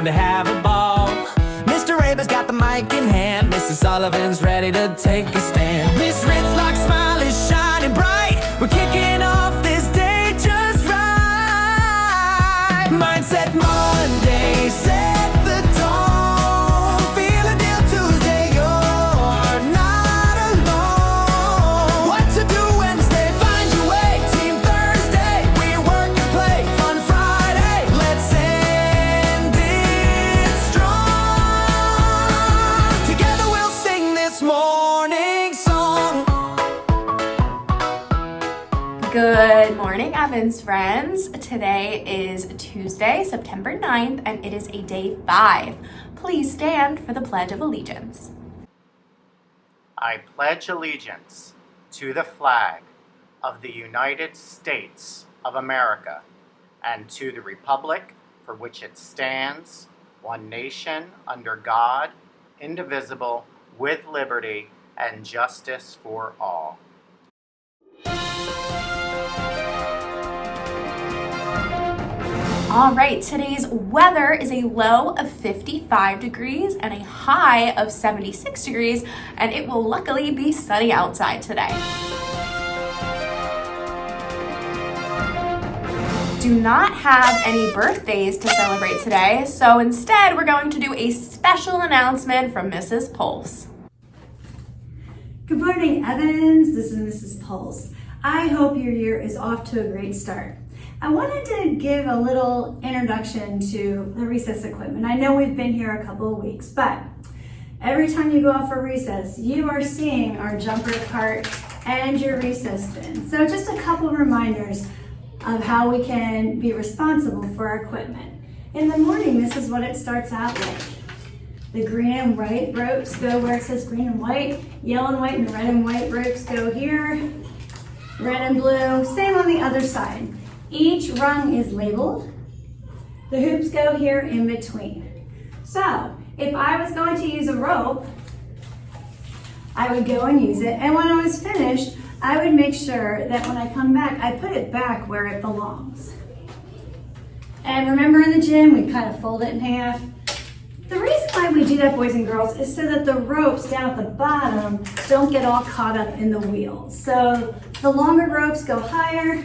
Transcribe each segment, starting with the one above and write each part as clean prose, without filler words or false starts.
time to have a ball. Mr. Raber's got the mic in hand, Mrs. Sullivan's ready to take a stand. Miss Ritzlock's smile is shining bright, we're kicking off this day just right. Mindset Monday, set the tone. Feel a deal Tuesday, you're not alone. What to do Wednesday, find your way. Team Thursday, we work and play. Fun Friday, let's end it strong. Together we'll sing this morning song. Good morning, Evans friends. Today is Tuesday, September 9th, and it is a day 5. Please stand for the Pledge of Allegiance. I pledge allegiance to the flag of the United States of America and to the republic for which it stands, one nation, under God, indivisible, with liberty and justice for all. All right, today's weather is a low of 55 degrees and a high of 76 degrees, and it will luckily be sunny outside today. Do not have any birthdays to celebrate today, so instead we're going to do a special announcement from Mrs. Pulse. Good morning, Evans. This is Mrs. Pulse. I hope your year is off to a great start. I wanted to give a little introduction to the recess equipment. I know we've been here a couple of weeks, but every time you go out for recess, you are seeing our jumper cart and your recess bin. So just a couple reminders of how we can be responsible for our equipment. In the morning, this is what it starts out like. The green and white ropes go where it says green and white. Yellow and white and red and white ropes go here. Red and blue, same on the other side. Each rung is labeled. The hoops go here in between. So if I was going to use a rope, I would go and use it. And when I was finished, I would make sure that when I come back, I put it back where it belongs. And remember in the gym, we kind of fold it in half. The reason why we do that, boys and girls, is so that the ropes down at the bottom don't get all caught up in the wheels. So the longer ropes go higher,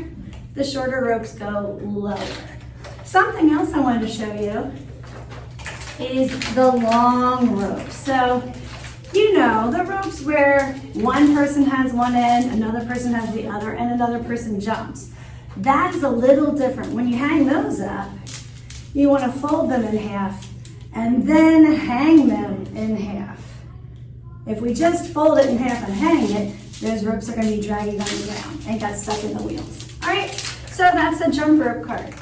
the shorter ropes go lower. Something else I wanted to show you is the long ropes. So, you know, the ropes where one person has one end, another person has the other, and another person jumps. That is a little different. When you hang those up, you want to fold them in half and then hang them in half. If we just fold it in half and hang it, those ropes are going to be dragging on the ground and got stuck in the wheels. All right, so that's a jump rope cart.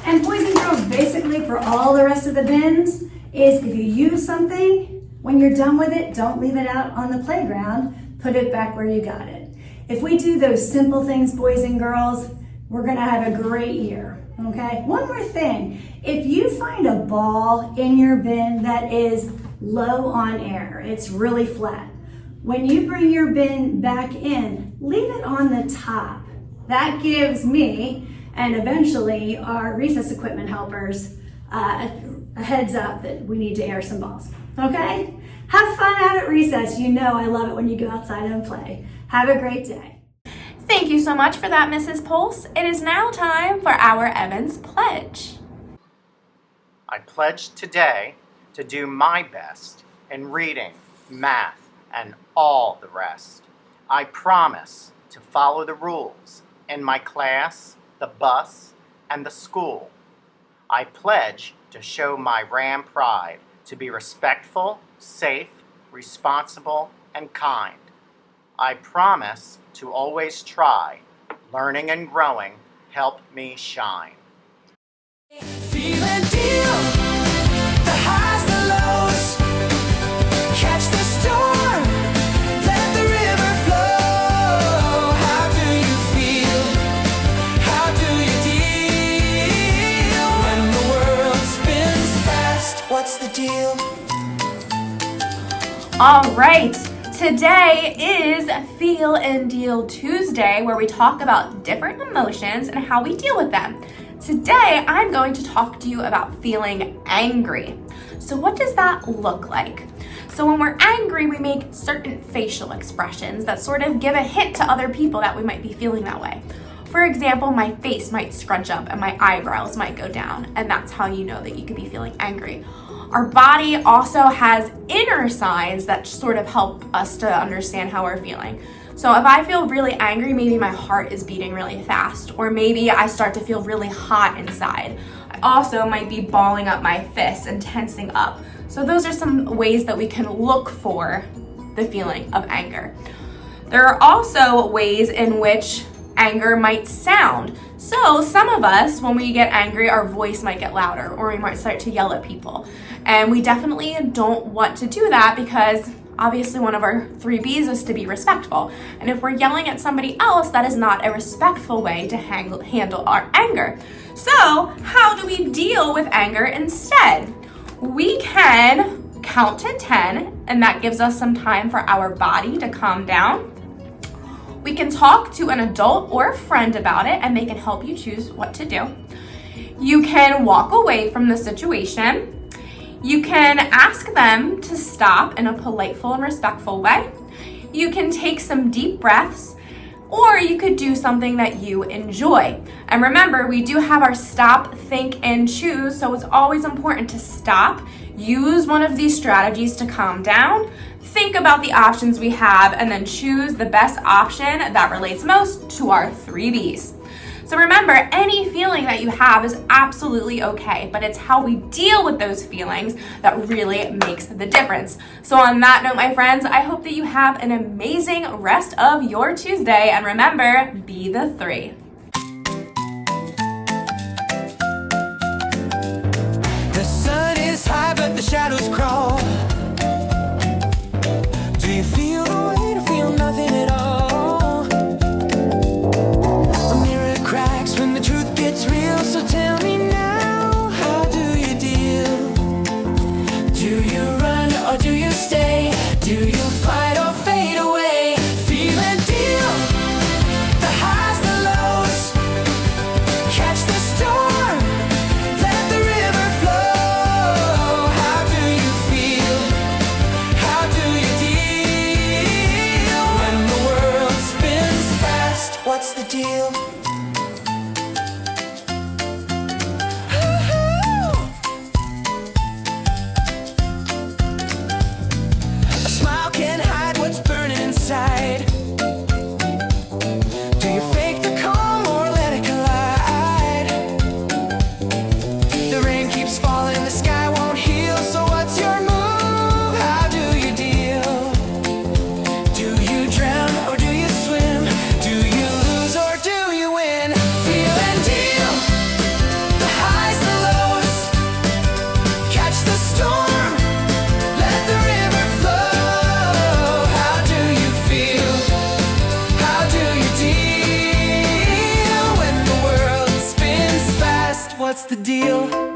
And boys and girls, basically for all the rest of the bins, is if you use something, when you're done with it, don't leave it out on the playground, put it back where you got it. If we do those simple things, boys and girls, we're gonna have a great year, okay? One more thing, if you find a ball in your bin that is low on air, it's really flat, when you bring your bin back in, leave it on the top. That gives me, and eventually our recess equipment helpers, a heads up that we need to air some balls, okay? Have fun out at recess. You know I love it when you go outside and play. Have a great day. Thank you so much for that, Mrs. Pulse. It is now time for our Evans Pledge. I pledge today to do my best in reading, math, and all the rest. I promise to follow the rules in my class, the bus, and the school. I pledge to show my Ram pride, to be respectful, safe, responsible, and kind. I promise to always try. Learning and growing help me shine. Feel and deal, the highs, the lows. Catch the storm, let the river flow. How do you feel? How do you deal when the world spins fast? What's the deal? All right, Today is Feel and Deal Tuesday, where we talk about different emotions and how we deal with them. Today, I'm going to talk to you about feeling angry. So what does that look like? So when we're angry, we make certain facial expressions that sort of give a hint to other people that we might be feeling that way. For example, my face might scrunch up and my eyebrows might go down, and that's how you know that you could be feeling angry. Our body also has inner signs that sort of help us to understand how we're feeling. So if I feel really angry, maybe my heart is beating really fast, or maybe I start to feel really hot inside. I also might be balling up my fists and tensing up. So those are some ways that we can look for the feeling of anger. There are also ways in which anger might sound. So some of us, when we get angry, our voice might get louder, or we might start to yell at people. And we definitely don't want to do that because obviously one of our 3 B's is to be respectful. And if we're yelling at somebody else, that is not a respectful way to handle our anger. So how do we deal with anger instead? We can count to 10, and that gives us some time for our body to calm down. We can talk to an adult or a friend about it, and they can help you choose what to do. You can walk away from the situation. You can ask them to stop in a politeful and respectful way. You can take some deep breaths, or you could do something that you enjoy. And remember, we do have our stop, think, and choose, so it's always important to stop, use one of these strategies to calm down, think about the options we have, and then choose the best option that relates most to our 3 B's. So remember, any feeling that you have is absolutely okay, but it's how we deal with those feelings that really makes the difference. So on that note, my friends, I hope that you have an amazing rest of your Tuesday, and remember, be the 3. The sun is high, but the shadows crawl. Do you feel the way to feel nothing at all? A mirror cracks when the truth gets real, so tell me now, how do you deal? Do you run or do you stay? Do you fight or fade away? Feel and deal, the highs, the lows. Catch the storm, let the river flow. How do you feel? How do you deal when the world spins fast? What's the deal? A smile can hide what's burning inside. Do you fake the calm or let it collide? The rain keeps falling, the sky won't heal, so what's your move? How do you deal? Do you drown or do you swim? Do you lose or do you win? Feel and deal, the highs, the lows. Catch the storm, let the river flow. How do you feel? How do you deal when the world spins fast? What's the deal?